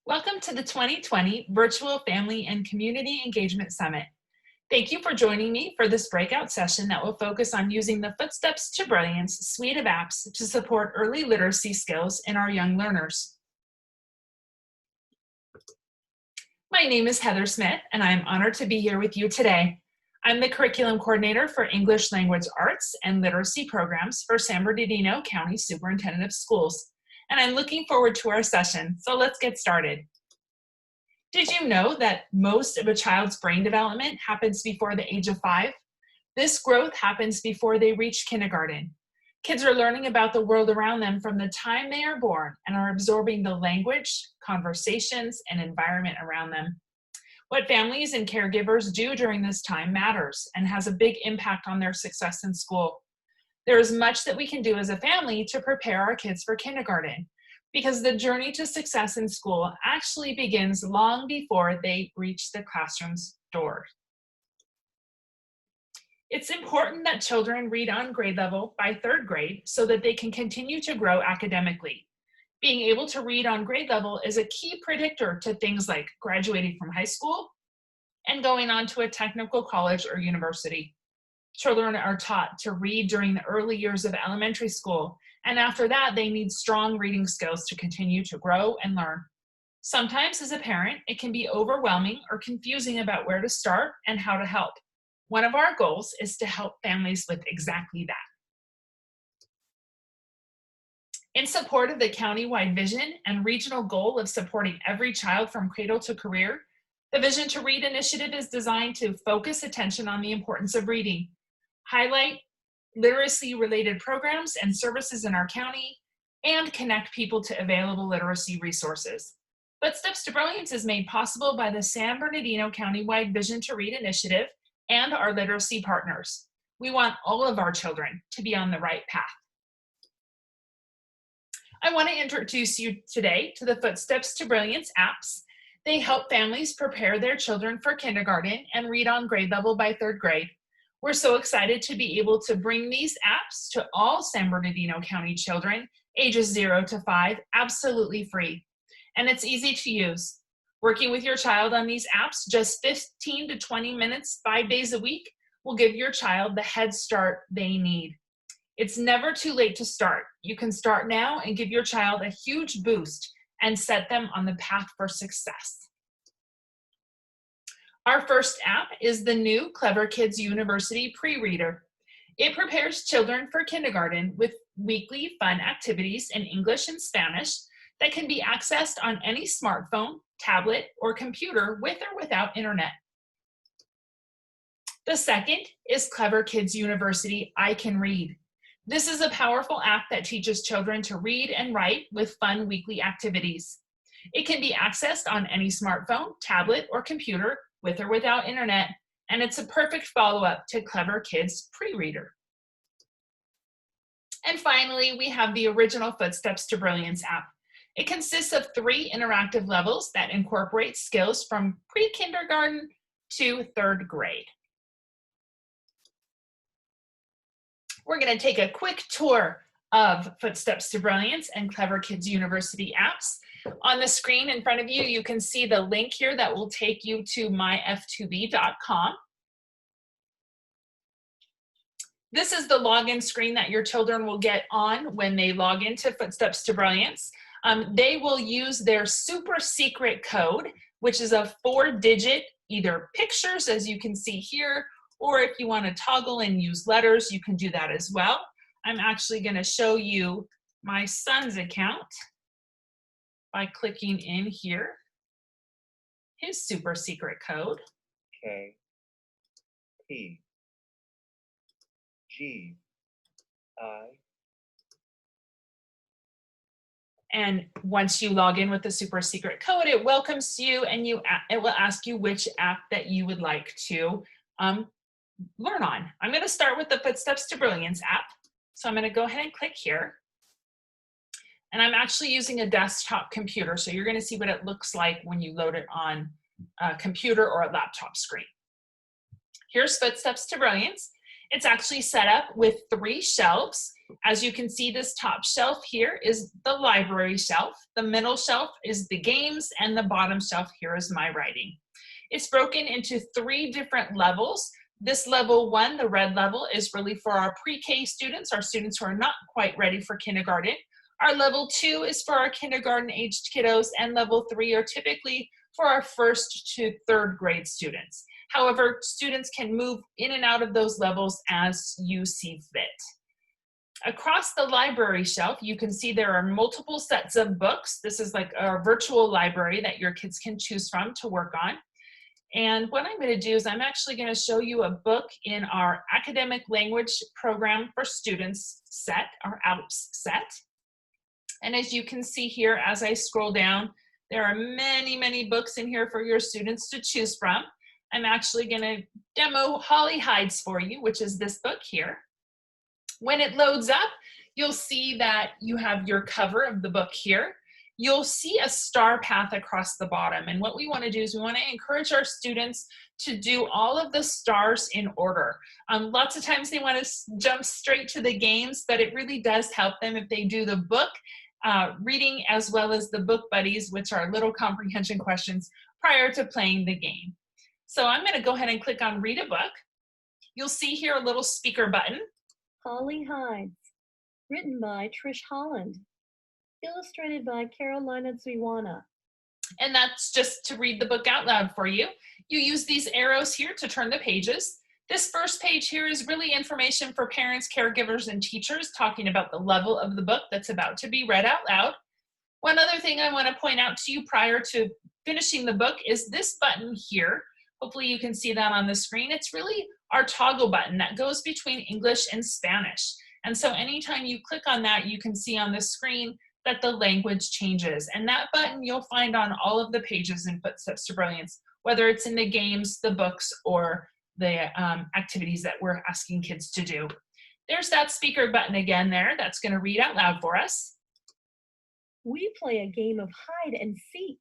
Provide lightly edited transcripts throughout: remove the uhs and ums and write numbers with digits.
Welcome to the 2020 Virtual Family and Community Engagement Summit. Thank you for joining me for this breakout session that will focus on using the Footsteps to Brilliance suite of apps to support early literacy skills in our young learners. My name is Heather Smith, and I am honored to be here with you today. I'm the Curriculum Coordinator for English Language Arts and Literacy Programs for San Bernardino County Superintendent of Schools, and I'm looking forward to our session, so let's get started. Did you know that most of a child's brain development happens before the age of 5? This growth happens before they reach kindergarten. Kids are learning about the world around them from the time they are born and are absorbing the language, conversations, and environment around them. What families and caregivers do during this time matters and has a big impact on their success in school. There is much that we can do as a family to prepare our kids for kindergarten, because the journey to success in school actually begins long before they reach the classroom's door. It's important that children read on grade level by 3rd grade so that they can continue to grow academically. Being able to read on grade level is a key predictor to things like graduating from high school and going on to a technical college or university. Children are taught to read during the early years of elementary school, and after that, they need strong reading skills to continue to grow and learn. Sometimes as a parent, it can be overwhelming or confusing about where to start and how to help. One of our goals is to help families with exactly that. In support of the county-wide vision and regional goal of supporting every child from cradle to career, the Vision to Read initiative is designed to focus attention on the importance of reading, highlight literacy-related programs and services in our county, and connect people to available literacy resources. Footsteps to Brilliance is made possible by the San Bernardino County-wide Vision to Read initiative and our literacy partners. We want all of our children to be on the right path. I want to introduce you today to the Footsteps to Brilliance apps. They help families prepare their children for kindergarten and read on grade level by 3rd grade. We're so excited to be able to bring these apps to all San Bernardino County children ages 0 to 5 absolutely free. And it's easy to use. Working with your child on these apps just 15 to 20 minutes, 5 days a week, will give your child the head start they need. It's never too late to start. You can start now and give your child a huge boost and set them on the path for success. Our first app is the new Clever Kids University Prereader. It prepares children for kindergarten with weekly fun activities in English and Spanish that can be accessed on any smartphone, tablet, or computer with or without internet. The second is Clever Kids University I Can Read. This is a powerful app that teaches children to read and write with fun weekly activities. It can be accessed on any smartphone, tablet, or computer with or without internet, and it's a perfect follow-up to Clever Kids Prereader. And finally, we have the original Footsteps to Brilliance app. It consists of 3 interactive levels that incorporate skills from pre-kindergarten to 3rd grade. We're going to take a quick tour of Footsteps to Brilliance and Clever Kids University apps. On the screen in front of you, you can see the link here that will take you to myf2b.com. This is the login screen that your children will get on when they log into Footsteps to Brilliance. They will use their super secret code, which is a 4-digit, either pictures, as you can see here, or if you want to toggle and use letters, you can do that as well. I'm actually going to show you my son's account by clicking in here, his super secret code. K, P, G, I. And once you log in with the super secret code, it welcomes you and it will ask you which app that you would like to learn on. I'm going to start with the Footsteps to Brilliance app. So I'm going to go ahead and click here. And I'm actually using a desktop computer, so you're going to see what it looks like when you load it on a computer or a laptop screen. Here's Footsteps to Brilliance. It's actually set up with 3 shelves. As you can see, this top shelf here is the library shelf. The middle shelf is the games, and the bottom shelf here is my writing. It's broken into 3 different levels. This level 1, the red level, is really for our pre-K students, our students who are not quite ready for kindergarten. Our level 2 is for our kindergarten-aged kiddos, and level 3 are typically for our 1st to 3rd grade students. However, students can move in and out of those levels as you see fit. Across the library shelf, you can see there are multiple sets of books. This is like a virtual library that your kids can choose from to work on. And what I'm going to do is I'm actually going to show you a book in our Academic Language Program for Students set, our ALPS set. And as you can see here, as I scroll down, there are many, many books in here for your students to choose from. I'm actually going to demo Holly Hides for you, which is this book here. When it loads up, you'll see that you have your cover of the book here. You'll see a star path across the bottom. And what we want to do is we want to encourage our students to do all of the stars in order. Lots of times they want to jump straight to the games, but it really does help them if they do the book reading as well as the book buddies, which are little comprehension questions prior to playing the game. So I'm going to go ahead and click on Read a Book. You'll see here a little speaker button. Holly Hides, written by Trish Holland, illustrated by Carolina Zwiwana. And that's just to read the book out loud for you. You use these arrows here to turn the pages. This first page here is really information for parents, caregivers, and teachers talking about the level of the book that's about to be read out loud. One other thing I want to point out to you prior to finishing the book is this button here. Hopefully you can see that on the screen. It's really our toggle button that goes between English and Spanish. And so anytime you click on that, you can see on the screen that the language changes. And that button you'll find on all of the pages in Footsteps to Brilliance, whether it's in the games, the books, or the activities that we're asking kids to do. There's that speaker button again there that's going to read out loud for us. We play a game of hide and seek.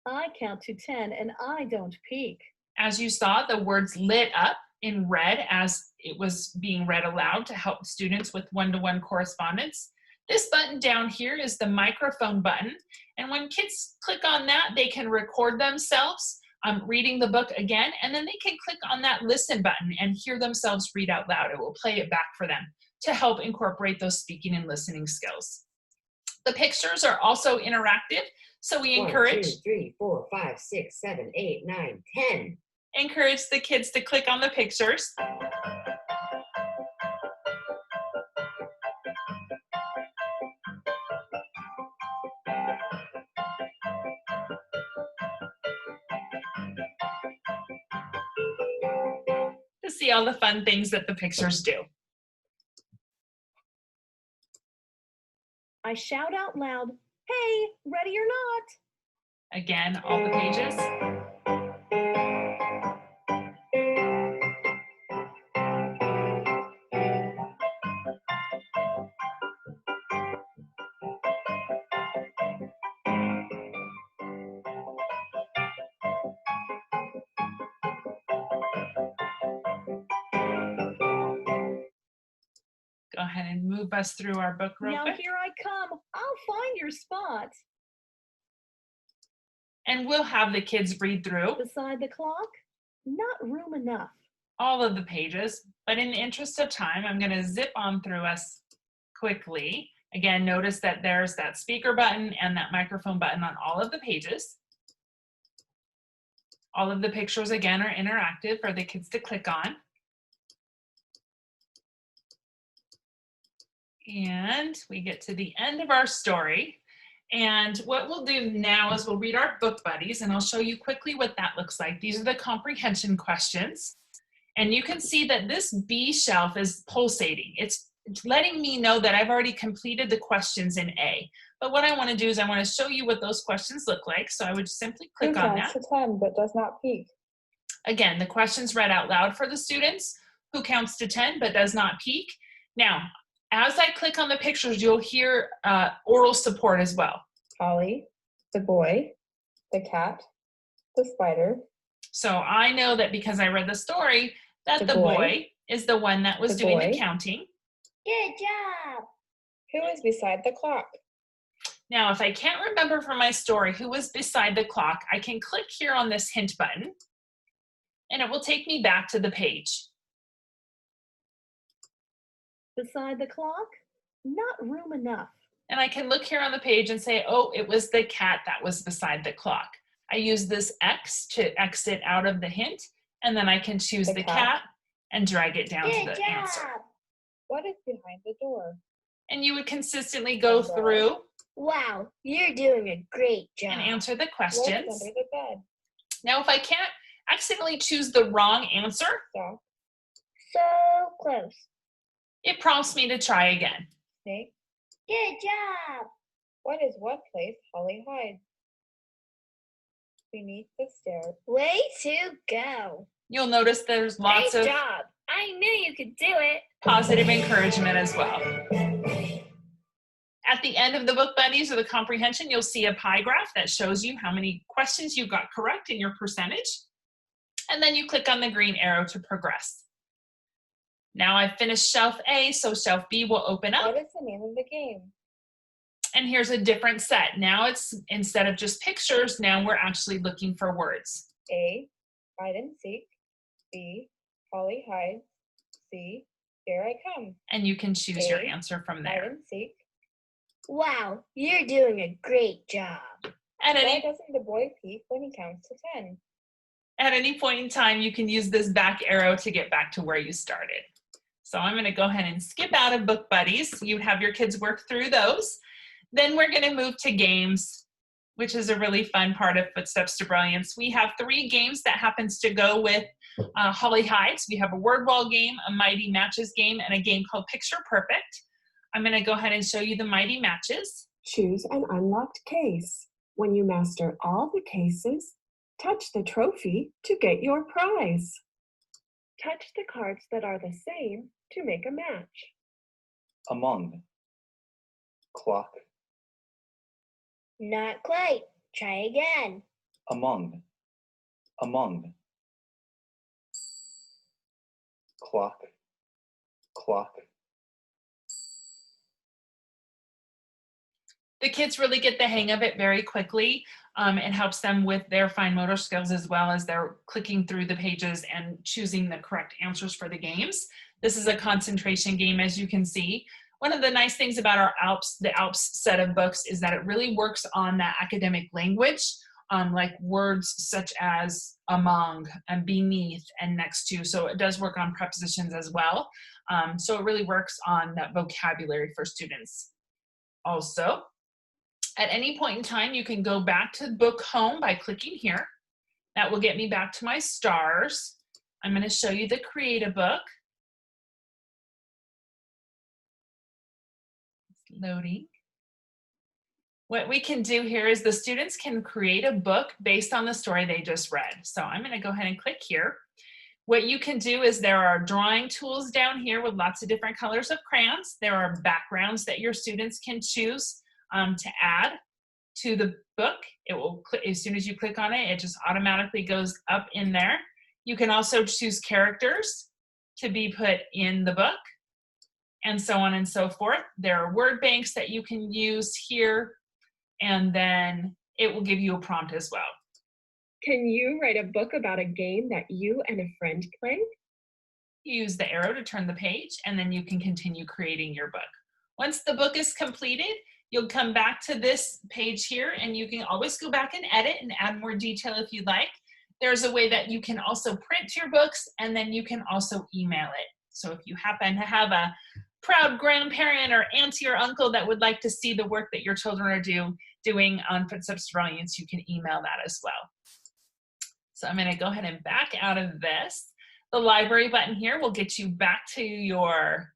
I count to 10 and I don't peek. As you saw, the words lit up in red as it was being read aloud to help students with one-to-one correspondence. This button down here is the microphone button. And when kids click on that, they can record themselves reading the book again, and then they can click on that listen button and hear themselves read out loud. It will play it back for them to help incorporate those speaking and listening skills. The pictures are also interactive, so we encourage 1, 2, 3, 4, 5, 6, 7, 8, 9, 10. Encourage the kids to click on the pictures. To see all the fun things that the pictures do. I shout out loud, hey, ready or not? Again, all the pages. Go ahead and move us through our book real Now quick. here I come. I'll find your spot. And we'll have the kids read through Beside the clock, not room enough. all of the pages, but in the interest of time, I'm going to zip on through us quickly. Again, notice that there's that speaker button and that microphone button on all of the pages. All of the pictures, again, are interactive for the kids to click on. And we get to the end of our story. And what we'll do now is we'll read our book buddies, and I'll show you quickly what that looks like. These are the comprehension questions. And you can see that this B shelf is pulsating. It's letting me know that I've already completed the questions in A. But what I want to do is I want to show you what those questions look like. So I would simply click on that. Who counts to 10 but does not peek? Again, the questions read out loud for the students. Who counts to 10 but does not peek? Now, as I click on the pictures, you'll hear oral support as well. Holly, the boy, the cat, the spider. So I know that because I read the story, that the boy is the one that was doing the counting. Good job. Who is beside the clock? Now, if I can't remember from my story who was beside the clock, I can click here on this hint button, and it will take me back to the page. Beside the clock? Not room enough. And I can look here on the page and say, oh, it was the cat that was beside the clock. I use this X to exit out of the hint, and then I can choose The the cat. cat and drag it down to Good the job. answer. What is behind the door? And you would consistently go Window. through Wow, you're doing a great job. and answer the What is questions. under the bed? Now, if I can't accidentally choose the wrong answer, Dog, So close. it prompts me to try again. snake. Good job. What is what place Holly hides? Beneath the stairs. Way to go. You'll notice there's lots Great of job. I knew you could do it. positive encouragement as well. At the end of the book buddies or the comprehension, you'll see a pie graph that shows you how many questions you got correct in your percentage. And then you click on the green arrow to progress. Now I've finished shelf A, so shelf B will open up. What is the name of the game? And here's a different set. Now it's, instead of just pictures, now we're actually looking for words. A, hide and seek. B, Holly hides. C, here I come. And you can choose your A, answer from Hide there. and seek. Wow, you're doing a great job. At Why any, doesn't the boy peek when he counts to 10? at any point in time, you can use this back arrow to get back to where you started. So I'm going to go ahead and skip out of book buddies. You have your kids work through those. Then we're going to move to games, which is a really fun part of Footsteps to Brilliance. We have 3 games that happens to go with Holly Hides. We have a word wall game, a Mighty Matches game, and a game called Picture Perfect. I'm going to go ahead and show you the Mighty Matches. Choose an unlocked case. When you master all the cases, touch the trophy to get your prize. Touch the cards that are the same to make a match. Among. Clock. Not quite. Try again. Among. Among. Clock. Clock. The kids really get the hang of it very quickly. It helps them with their fine motor skills as well as they're clicking through the pages and choosing the correct answers for the games. This is a concentration game, as you can see. One of the nice things about our ALPS, the ALPS set of books, is that it really works on that academic language, like words such as among and beneath and next to. So it does work on prepositions as well. So it really works on that vocabulary for students. Also, at any point in time, you can go back to book home by clicking here. That will get me back to my stars. I'm going to show you the create a book. It's loading. What we can do here is the students can create a book based on the story they just read. So I'm going to go ahead and click here. What you can do is there are drawing tools down here with lots of different colors of crayons. There are backgrounds that your students can choose to add to the book. It will, as soon as you click on it, it just automatically goes up in there. You can also choose characters to be put in the book and so on and so forth. There are word banks that you can use here, and then it will give you a prompt as well. Can you write a book about a game that you and a friend play? Use the arrow to turn the page, and then you can continue creating your book. Once the book is completed, you'll come back to this page here, and you can always go back and edit and add more detail if you'd like. There's a way that you can also print your books, and then you can also email it. So if you happen to have a proud grandparent or auntie or uncle that would like to see the work that your children are doing on Footsteps to Brilliance, you can email that as well. So I'm going to go ahead and back out of this. The library button here will get you back to your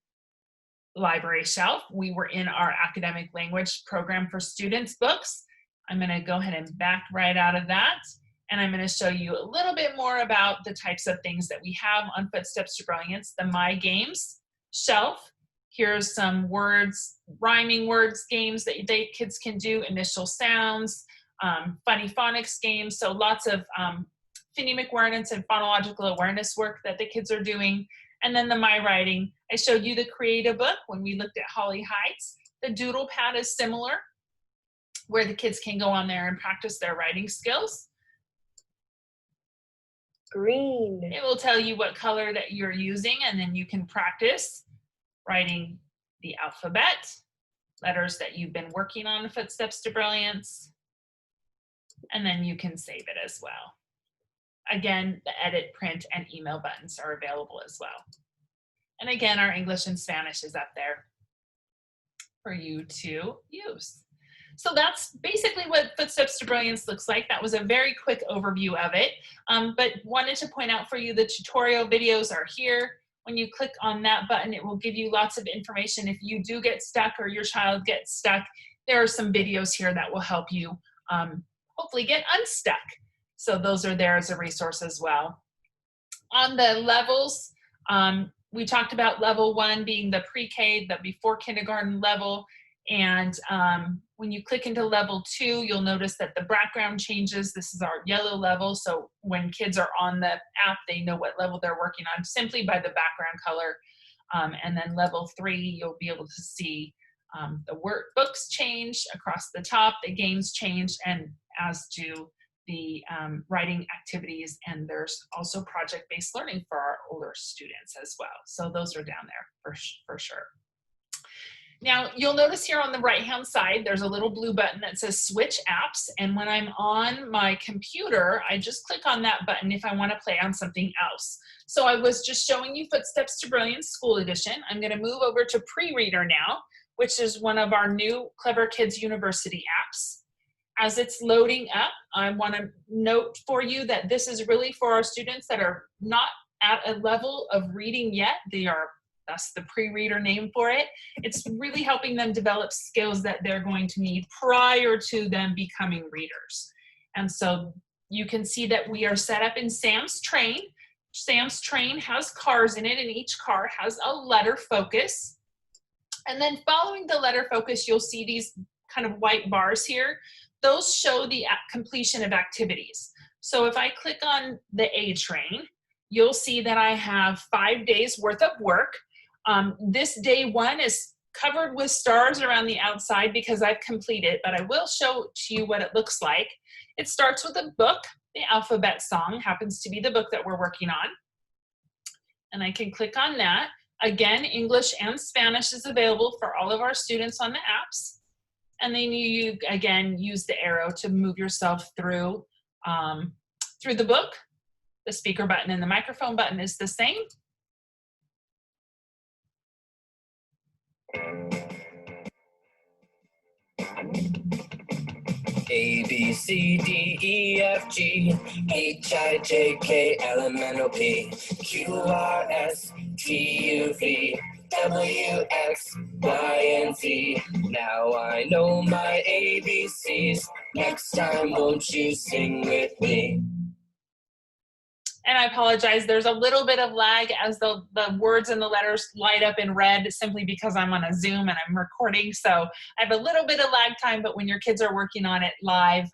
library shelf. We were in our academic language program for students books. I'm going to go ahead and back right out of that. And I'm going to show you a little bit more about the types of things that we have on Footsteps to Brilliance. The My Games shelf. Here's some words, rhyming words games that kids can do, initial sounds, funny phonics games. So lots of phonemic awareness and phonological awareness work that the kids are doing. And then the My Writing, I showed you the Create a Book when we looked at Holly Heights. The Doodle Pad is similar, where the kids can go on there and practice their writing skills. Green. It will tell you what color that you're using, and then you can practice writing the alphabet, letters that you've been working on, Footsteps to Brilliance, and then you can save it as well. Again, the edit, print, and email buttons are available as well. And again, our English and Spanish is up there for you to use. So that's basically what Footsteps to Brilliance looks like. That was a very quick overview of it, but wanted to point out for you the tutorial videos are here. When you click on that button, it will give you lots of information. If you do get stuck or your child gets stuck, there are some videos here that will help you hopefully get unstuck. So those are there as a resource as well. On the levels, we talked about level 1 being the pre-K, the before kindergarten level. And when you click into level 2, you'll notice that the background changes. This is our yellow level. So when kids are on the app, they know what level they're working on simply by the background color. And then level 3, you'll be able to see the workbooks change across the top, the games change, and as do the writing activities. And there's also project-based learning for our older students as well. So those are down there for sure. Now, you'll notice here on the right-hand side, there's a little blue button that says Switch Apps. And when I'm on my computer, I just click on that button if I want to play on something else. So I was just showing you Footsteps to Brilliance School Edition. I'm going to move over to Prereader now, which is one of our new Clever Kids University apps. As it's loading up, I want to note for you that this is really for our students that are not at a level of reading yet. That's the pre-reader name for it. It's really helping them develop skills that they're going to need prior to them becoming readers. And so you can see that we are set up in Sam's Train. Sam's Train has cars in it, and each car has a letter focus. And then following the letter focus, you'll see these kind of white bars here. Those show the completion of activities. So if I click on the A train, you'll see that I have 5 days worth of work. This day 1 is covered with stars around the outside because I've completed, but I will show to you what it looks like. It starts with a book. The alphabet song happens to be the book that we're working on. And I can click on that. Again, English and Spanish is available for all of our students on the apps. And then you again use the arrow to move yourself through the book. The speaker button and the microphone button is the same. A, B, C, D, E, F, G, H, I, J, K, L, M, N, O, P, Q, R, S, T, U, V, W, X, Y, and Z. Now I know my ABCs. Next time, won't you sing with me? And I apologize, there's a little bit of lag as the words and the letters light up in red simply because I'm on a Zoom and I'm recording. So I have a little bit of lag time, but when your kids are working on it live,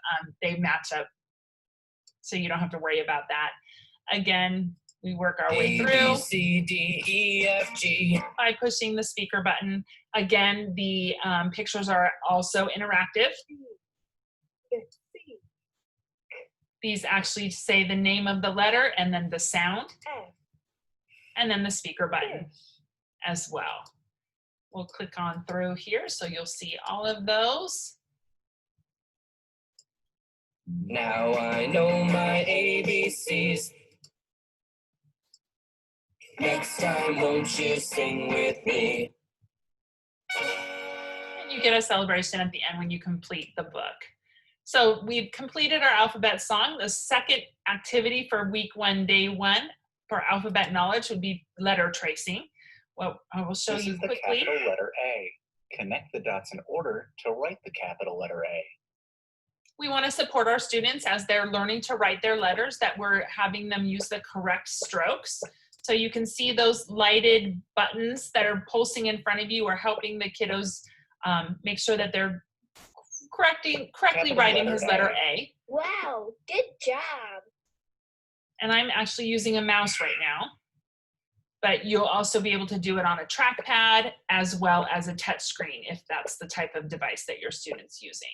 they match up. So you don't have to worry about that. Again, we work our way through. A, B, C, D, E, F, G. By pushing the speaker button. Again, the pictures are also interactive. These actually say the name of the letter and then the sound, and then the speaker button as well. We'll click on through here so you'll see all of those. Now I know my ABCs. Next time, won't you sing with me? And you get a celebration at the end when you complete the book. So we've completed our alphabet song. The second activity for week 1, day 1 for alphabet knowledge would be letter tracing. Well, I will show you quickly. This is the capital letter A. Connect the dots in order to write the capital letter A. We want to support our students as they're learning to write their letters, that we're having them use the correct strokes. So you can see those lighted buttons that are pulsing in front of you are helping the kiddos make sure that they're correctly writing his letter A. Wow, good job. And I'm actually using a mouse right now. but you'll also be able to do it on a trackpad as well as a touch screen if that's the type of device that your student's using.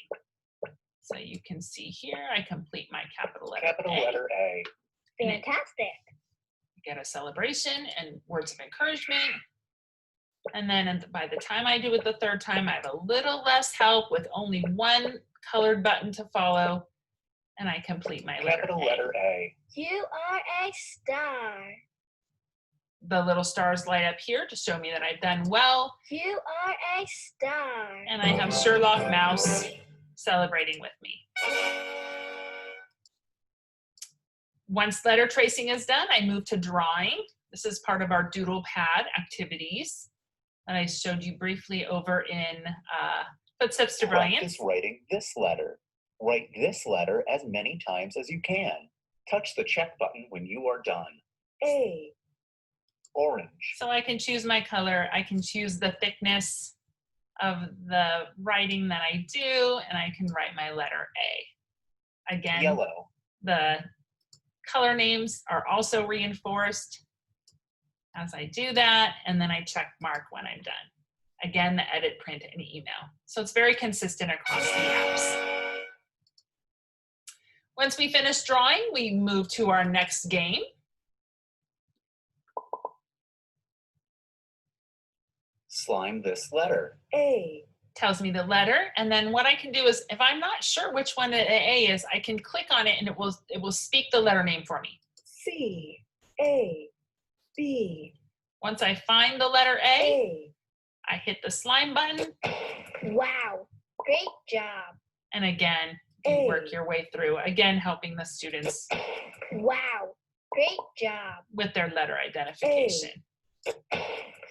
So you can see here, I complete my capital letter A. And it- Fantastic. Get a celebration and words of encouragement. And then by the time I do it the third time, I have a little less help with only one colored button to follow, and I complete my letter A. You are a star. The little stars light up here to show me that I've done well, You are a star. and I have Sherlock Mouse celebrating with me. Once letter tracing is done, I move to drawing. This is part of our doodle pad activities that I showed you briefly over in Footsteps to Brilliance. Practice writing this letter. Write this letter as many times as you can. Touch the check button when you are done. A, Orange. So I can choose my color, I can choose the thickness of the writing that I do, and I can write my letter A. Again, Yellow. the color names are also reinforced as I do that, and then I check mark when I'm done. Again, the edit, print, and email. So it's very consistent across the apps. Once we finish drawing, we move to our next game. Slime this letter. A, Tells me the letter, and then what I can do is, if I'm not sure which one the A is, I can click on it and it will speak the letter name for me. C, A, B, Once I find the letter A, A, I hit the slime button, Wow. Great job. and again, you A. work your way through, again, helping the students Wow. Great job. with their letter identification.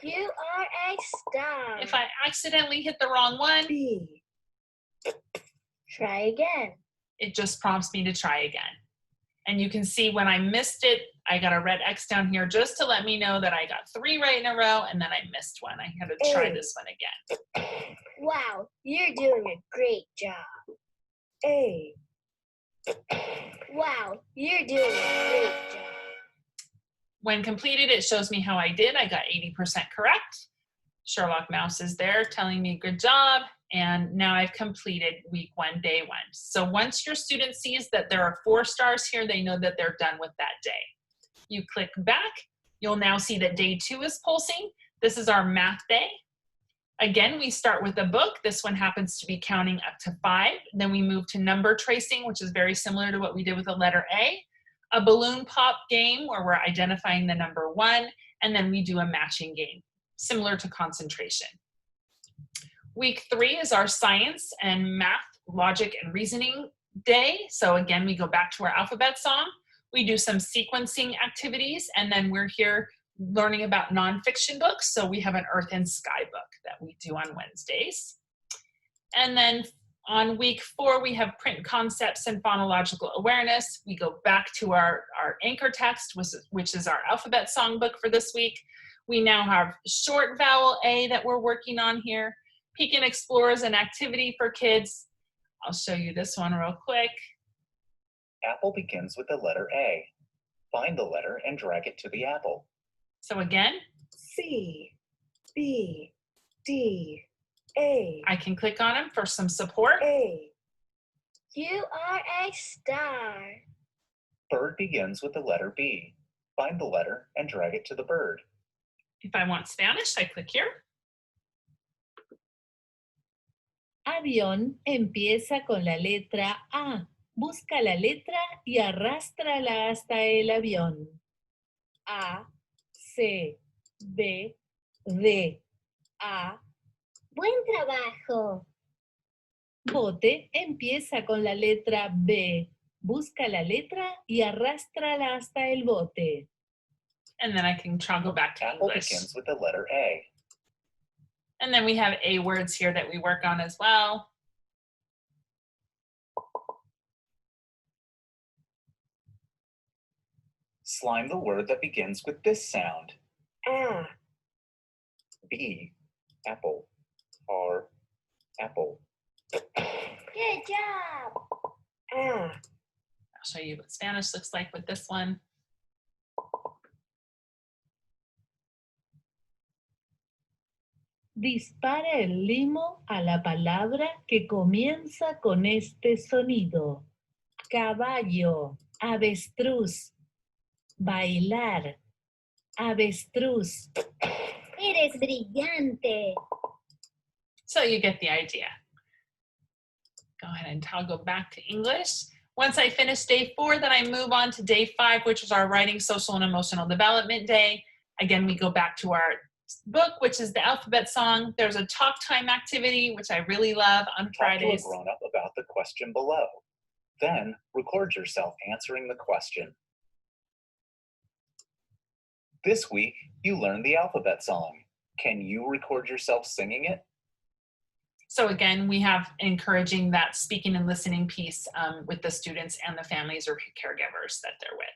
You are a star. If I accidentally hit the wrong one, B, Try again. it just prompts me to try again. And you can see when I missed it, I got a red X down here just to let me know that I got 3 right in a row, and then I missed one. I had to try A. this one again. Wow. You're doing a great job. A, Wow. You're doing a great job. When completed, it shows me how I did. I got 80% correct. Sherlock Mouse is there telling me good job. And now I've completed week 1, day 1. So once your student sees that there are 4 stars here, they know that they're done with that day. You click back, you'll now see that day 2 is pulsing. This is our math day. Again, we start with a book. This one happens to be counting up to 5. Then we move to number tracing, which is very similar to what we did with the letter A. A balloon pop game where we're identifying the number 1, and then we do a matching game, similar to concentration. Week 3 is our science and math, logic, and reasoning day. So again, we go back to our alphabet song. We do some sequencing activities, and then we're here learning about nonfiction books. So we have an Earth and Sky book that we do on Wednesdays. And then on week 4, we have print concepts and phonological awareness. We go back to our anchor text, which is our alphabet songbook for this week. We now have short vowel A that we're working on here. Peek and Explore is an activity for kids. I'll show you this one real quick. Apple begins with the letter A. Find the letter and drag it to the apple. So again, C, B, D, A, I can click on them for some support. A, You are a star. Bird begins with the letter B. Find the letter and drag it to the bird. If I want Spanish, I click here. Avión empieza con la letra A. Busca la letra y arrástrala hasta el avión. A, C, B, D, A. Buen trabajo. Bote empieza con la letra B. Busca la letra y arrástrala hasta el bote. And then I can go back to Apple English. begins with the letter A. And then we have A words here that we work on as well. Slime the word that begins with this sound. A, B, apple. R, apple. Good job. A, I'll show you what Spanish looks like with this one. Dispara el limo a la palabra que comienza con este sonido. Caballo, avestruz, bailar, avestruz. Eres brillante. So you get the idea. Go ahead and toggle back to English. Once I finish day 4, then I move on to day 5, which is our writing, social, and emotional development day. Again, we go back to our book, which is the alphabet song. There's a talk time activity, which I really love on Fridays. Talk to a grown-up about the question below. Then record yourself answering the question. This week, you learned the alphabet song. Can you record yourself singing it? So again, we have encouraging that speaking and listening piece with the students and the families or caregivers that they're with.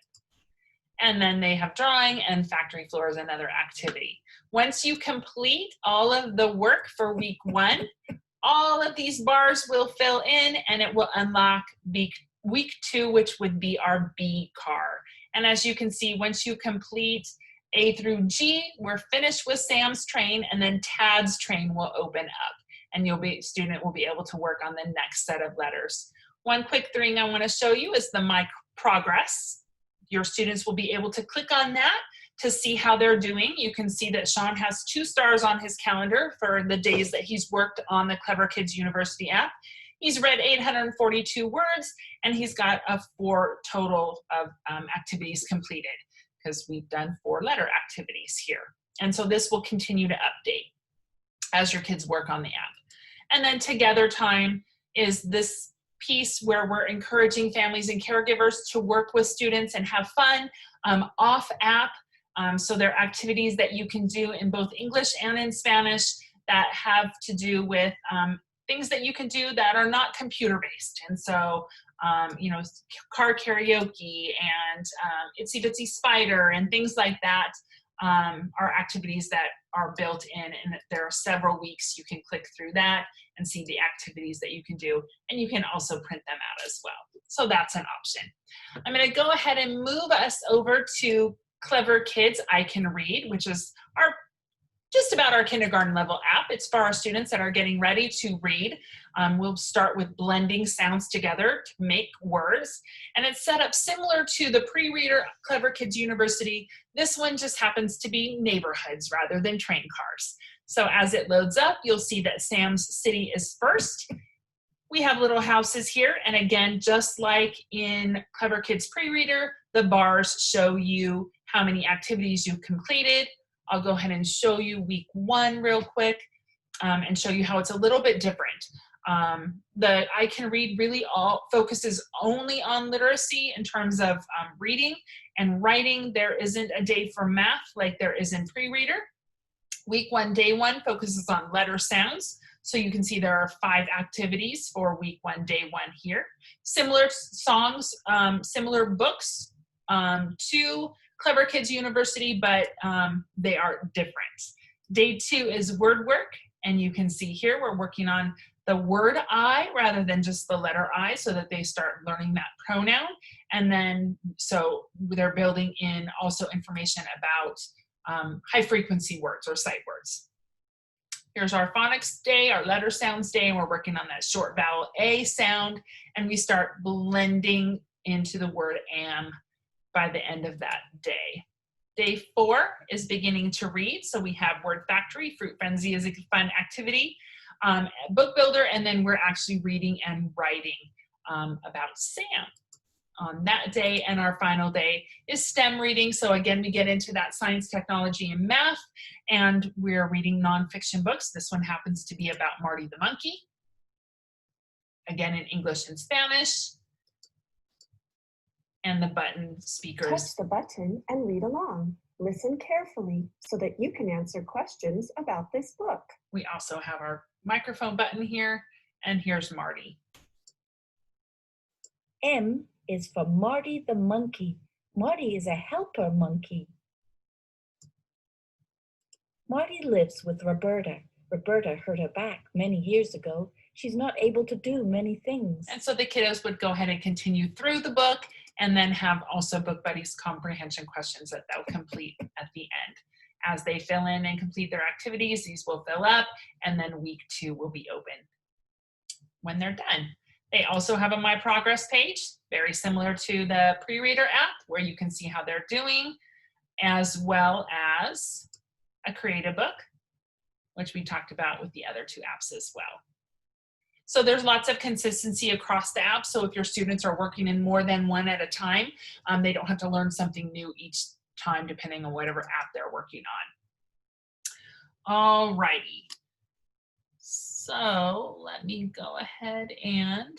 And then they have drawing and factory floor is another activity. Once you complete all of the work for week 1, all of these bars will fill in and it will unlock week 2, which would be our B car. And as you can see, once you complete A through G, we're finished with Sam's train, and then Tad's train will open up and student will be able to work on the next set of letters. One quick thing I want to show you is the My Progress. Your students will be able to click on that to see how they're doing. You can see that Sean has 2 stars on his calendar for the days that he's worked on the Clever Kids University app. He's read 842 words, and he's got a 4 total of activities completed because we've done 4 letter activities here. And so this will continue to update as your kids work on the app. And then Together Time is this piece where we're encouraging families and caregivers to work with students and have fun off app. So there are activities that you can do in both English and in Spanish that have to do with things that you can do that are not computer-based. And so, you know, car karaoke and Itsy Bitsy Spider and things like that are activities that are built in, and there are several weeks you can click through that and see the activities that you can do, and you can also print them out as well. So that's an option. I'm going to go ahead and move us over to Clever Kids I Can Read, which is just about our kindergarten level app. It's for our students that are getting ready to read. We'll start with blending sounds together to make words. And it's set up similar to the Prereader Clever Kids University. This one just happens to be neighborhoods rather than train cars. So as it loads up, you'll see that Sam's City is first. We have little houses here. And again, just like in Clever Kids Prereader, the bars show you how many activities you've completed. I'll go ahead and show you week 1 real quick and show you how it's a little bit different. The I Can Read really focuses only on literacy in terms of reading and writing. There isn't a day for math like there is in Prereader. Week 1, day 1 focuses on letter sounds. So you can see there are 5 activities for week 1, day 1 here. Similar songs, similar books to Clever Kids University, but they are different. Day 2 is word work, and you can see here we're working on the word I rather than just the letter I, so that they start learning that pronoun. And then so they're building in also information about high frequency words or sight words. Here's our phonics day, our letter sounds day, and we're working on that short vowel A sound, and we start blending into the word am by the end of that day. Day 4 is beginning to read. So we have Word Factory, Fruit Frenzy is a fun activity, Book Builder, and then we're actually reading and writing about Sam on that day. And our final day is STEM reading. So again, we get into that science, technology, and math, and we're reading nonfiction books. This one happens to be about Marty the monkey. Again, in English and Spanish. And the button speakers. Touch the button and read along. Listen carefully so that you can answer questions about this book. We also have our microphone button here, and here's Marty. M is for Marty the monkey. Marty is a helper monkey. Marty lives with Roberta. Roberta hurt her back many years ago. She's not able to do many things. And so the kiddos would go ahead and continue through the book, and then have also Book Buddy's comprehension questions that they'll complete at the end. As they fill in and complete their activities, these will fill up, and then week 2 will be open when they're done. They also have a My Progress page, very similar to the Prereader app, where you can see how they're doing, as well as a Create a Book, which we talked about with the other 2 apps as well. So there's lots of consistency across the apps. So if your students are working in more than one at a time, they don't have to learn something new each time depending on whatever app they're working on. Alrighty. So let me go ahead and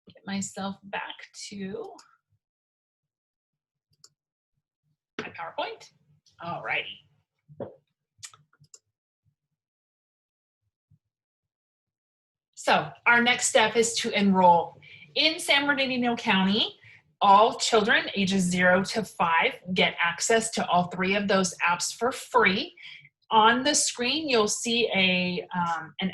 get myself back to my PowerPoint. Alrighty. So our next step is to enroll. In San Bernardino County, all children ages 0 to 5 get access to all 3 of those apps for free. On the screen, you'll see an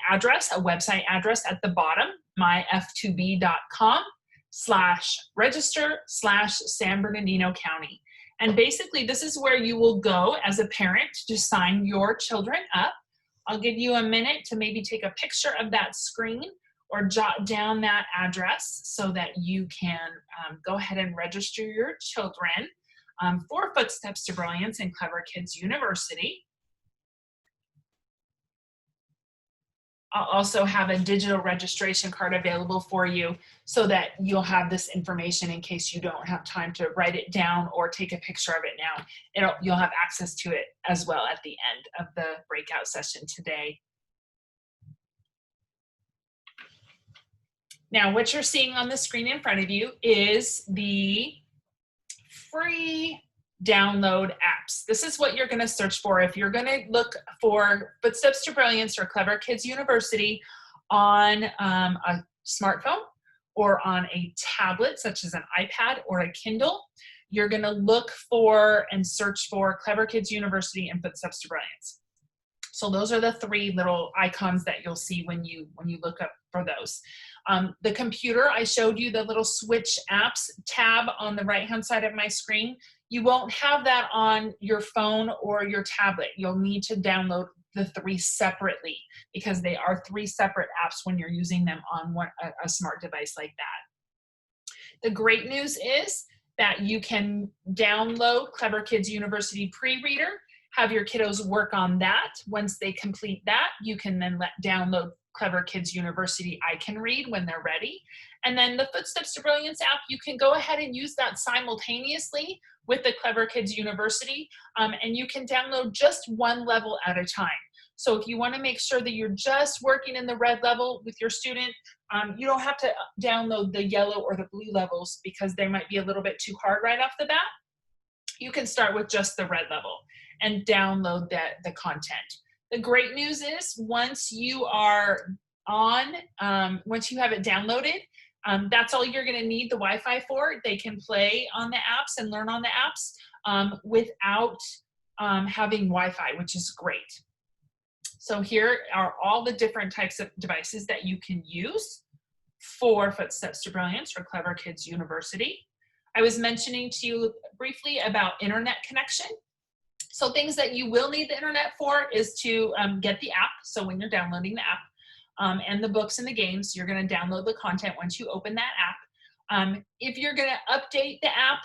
address, a website address at the bottom, myf2b.com/register/San Bernardino County. And basically, this is where you will go as a parent to sign your children up. I'll give you a minute to maybe take a picture of that screen or jot down that address so that you can go ahead and register your children for Footsteps to Brilliance and Clever Kids University. I'll also have a digital registration card available for you so that you'll have this information in case you don't have time to write it down or take a picture of it now. You'll have access to it as well at the end of the breakout session today. Now, what you're seeing on the screen in front of you is the free download apps. This is what you're going to search for if you're going to look for Footsteps to Brilliance or Clever Kids University on a smartphone or on a tablet such as an iPad or a Kindle. You're going to look for and search for Clever Kids University and Footsteps to Brilliance. So those are the 3 little icons that you'll see when you look up for those. The computer, I showed you the little switch apps tab on the right-hand side of my screen. You won't have that on your phone or your tablet. You'll need to download the 3 separately because they are 3 separate apps when you're using them on a smart device like that. The great news is that you can download Clever Kids University Prereader, have your kiddos work on that. Once they complete that, you can then download Clever Kids University I Can Read when they're ready. And then the Footsteps to Brilliance app, you can go ahead and use that simultaneously with the Clever Kids University, and you can download just 1 level at a time. So if you want to make sure that you're just working in the red level with your student, you don't have to download the yellow or the blue levels because they might be a little bit too hard right off the bat. You can start with just the red level and download the content. The great news is once you are on, once you have it downloaded, that's all you're going to need the Wi-Fi for. They can play on the apps and learn on the apps without having Wi-Fi, which is great. So here are all the different types of devices that you can use for Footsteps to Brilliance for Clever Kids University. I was mentioning to you briefly about internet connection. So things that you will need the internet for is to get the app. So when you're downloading the app and the books and the games, you're going to download the content once you open that app. If you're going to update the app,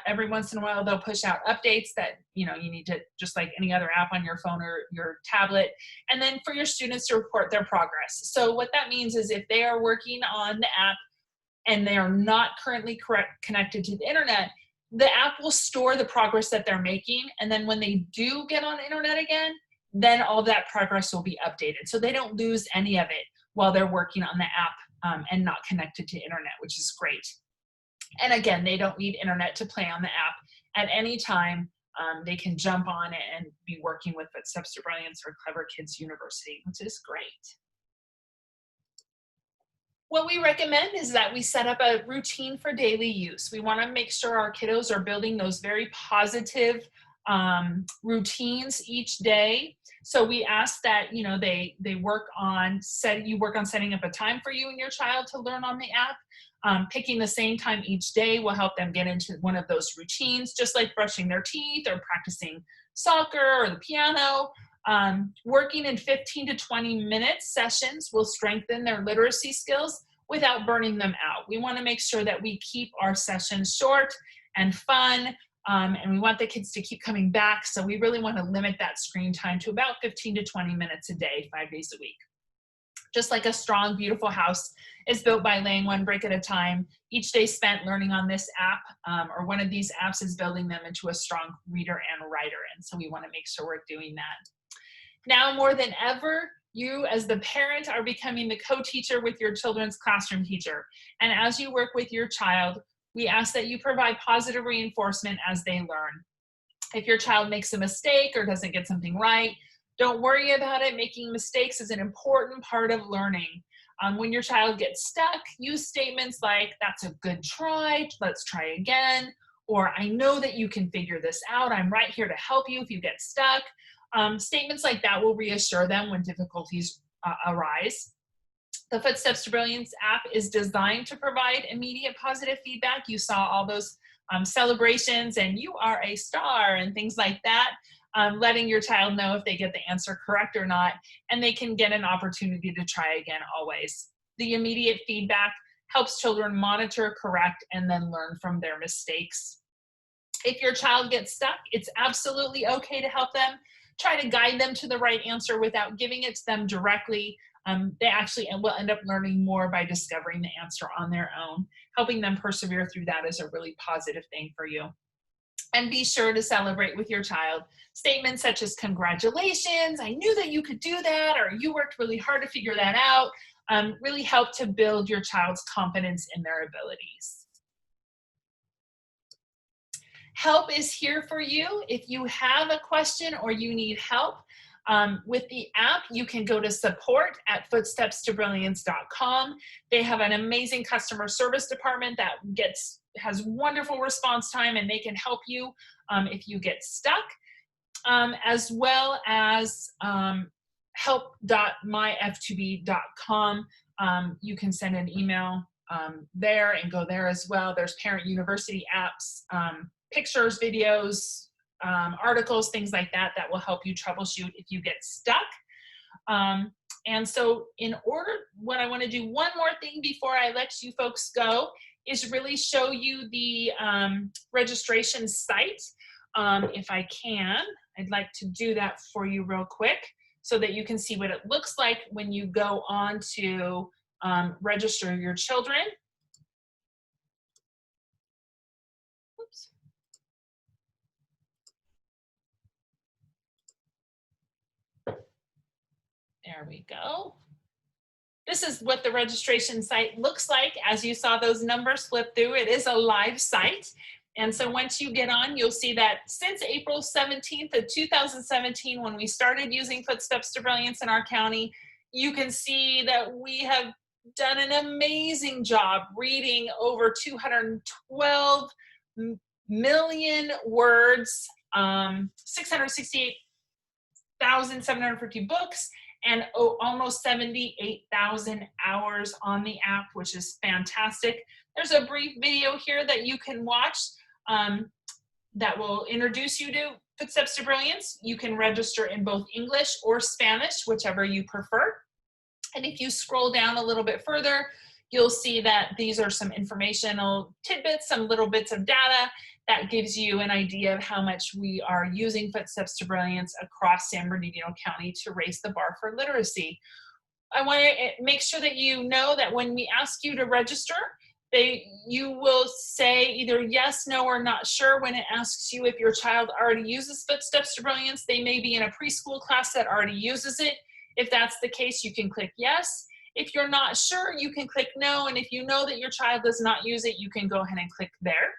every once in a while they'll push out updates that you need to, just like any other app on your phone or your tablet. And then for your students to report their progress. So what that means is if they are working on the app and they are not currently connected to the internet, the app will store the progress that they're making. And then when they do get on the internet again, then all that progress will be updated. So they don't lose any of it while they're working on the app and not connected to internet, which is great. And again, they don't need internet to play on the app at any time. They can jump on it and be working with Footsteps to Brilliance or Clever Kids University, which is great. What we recommend is that we set up a routine for daily use. We want to make sure our kiddos are building those very positive routines each day. So we ask that they work on setting up a time for you and your child to learn on the app. Picking the same time each day will help them get into one of those routines, just like brushing their teeth or practicing soccer or the piano. Working in 15 to 20 minute sessions will strengthen their literacy skills without burning them out. We want to make sure that we keep our sessions short and fun, and we want the kids to keep coming back. So we really want to limit that screen time to about 15 to 20 minutes a day, 5 days a week. Just like a strong, beautiful house is built by laying one brick at a time, each day spent learning on this app or one of these apps is building them into a strong reader and writer. And so we want to make sure we're doing that. Now more than ever, you as the parent are becoming the co-teacher with your children's classroom teacher. And as you work with your child, we ask that you provide positive reinforcement as they learn. If your child makes a mistake or doesn't get something right, don't worry about it. Making mistakes is an important part of learning. When your child gets stuck, use statements like, that's a good try, let's try again, or I know that you can figure this out, I'm right here to help you if you get stuck. Statements like that will reassure them when difficulties arise. The Footsteps to Brilliance app is designed to provide immediate positive feedback. You saw all those celebrations and you are a star and things like that. Letting your child know if they get the answer correct or not, and they can get an opportunity to try again always. The immediate feedback helps children monitor, correct, and then learn from their mistakes. If your child gets stuck, it's absolutely okay to help them. Try to guide them to the right answer without giving it to them directly. They actually will end up learning more by discovering the answer on their own. Helping them persevere through that is a really positive thing for you. And be sure to celebrate with your child. Statements such as congratulations, I knew that you could do that, or you worked really hard to figure that out, really help to build your child's confidence in their abilities. Help is here for you. If you have a question or you need help with the app, you can go to support@footsteps2brilliance.com. They have an amazing customer service department that has wonderful response time, and they can help you if you get stuck, as well as help.myf2b.com. You can send an email there and go there as well. There's parent university apps, pictures, videos, articles, things like that that will help you troubleshoot if you get stuck. And so what I want to do one more thing before I let you folks go is really show you the registration site. If I can, I'd like to do that for you real quick so that you can see what it looks like when you go on to register your children. Oops. There we go. This is what the registration site looks like. As you saw those numbers flip through, it is a live site. And so once you get on, you'll see that since April 17th of 2017, when we started using Footsteps to Brilliance in our county, you can see that we have done an amazing job reading over 212 million words, 668,750 books, and almost 78,000 hours on the app, which is fantastic. There's a brief video here that you can watch that will introduce you to Footsteps to Brilliance. You can register in both English or Spanish, whichever you prefer. And if you scroll down a little bit further, you'll see that these are some informational tidbits, some little bits of data that gives you an idea of how much we are using Footsteps to Brilliance across San Bernardino County to raise the bar for literacy. I want to make sure that you know that when we ask you to register, you will say either yes, no, or not sure. When it asks you if your child already uses Footsteps to Brilliance, they may be in a preschool class that already uses it. If that's the case, you can click yes. If you're not sure, you can click no. And if you know that your child does not use it, you can go ahead and click there.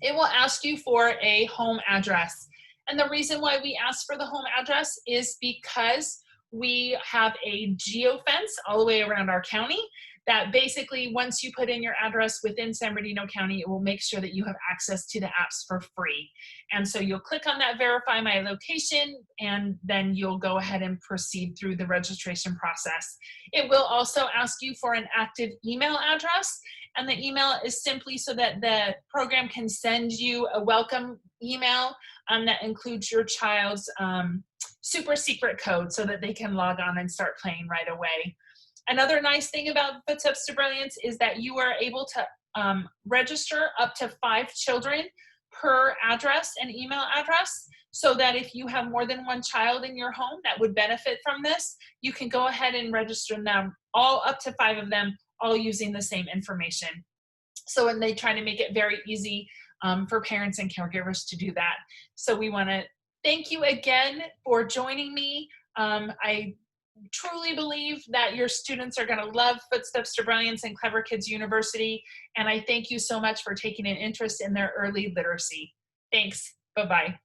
It will ask you for a home address. And the reason why we ask for the home address is because we have a geofence all the way around our county that basically once you put in your address within San Bernardino County, it will make sure that you have access to the apps for free. And so you'll click on that verify my location, and then you'll go ahead and proceed through the registration process. It will also ask you for an active email address, and the email is simply so that the program can send you a welcome email that includes your child's super secret code so that they can log on and start playing right away. Another nice thing about Footsteps to Brilliance is that you are able to register up to 5 children per address and email address, so that if you have more than one child in your home that would benefit from this, you can go ahead and register them all, up to 5 of them, all using the same information. So when they try to make it very easy for parents and caregivers to do that. So we want to thank you again for joining me. I truly believe that your students are going to love Footsteps to Brilliance and Clever Kids University, and I thank you so much for taking an interest in their early literacy. Thanks. Bye-bye.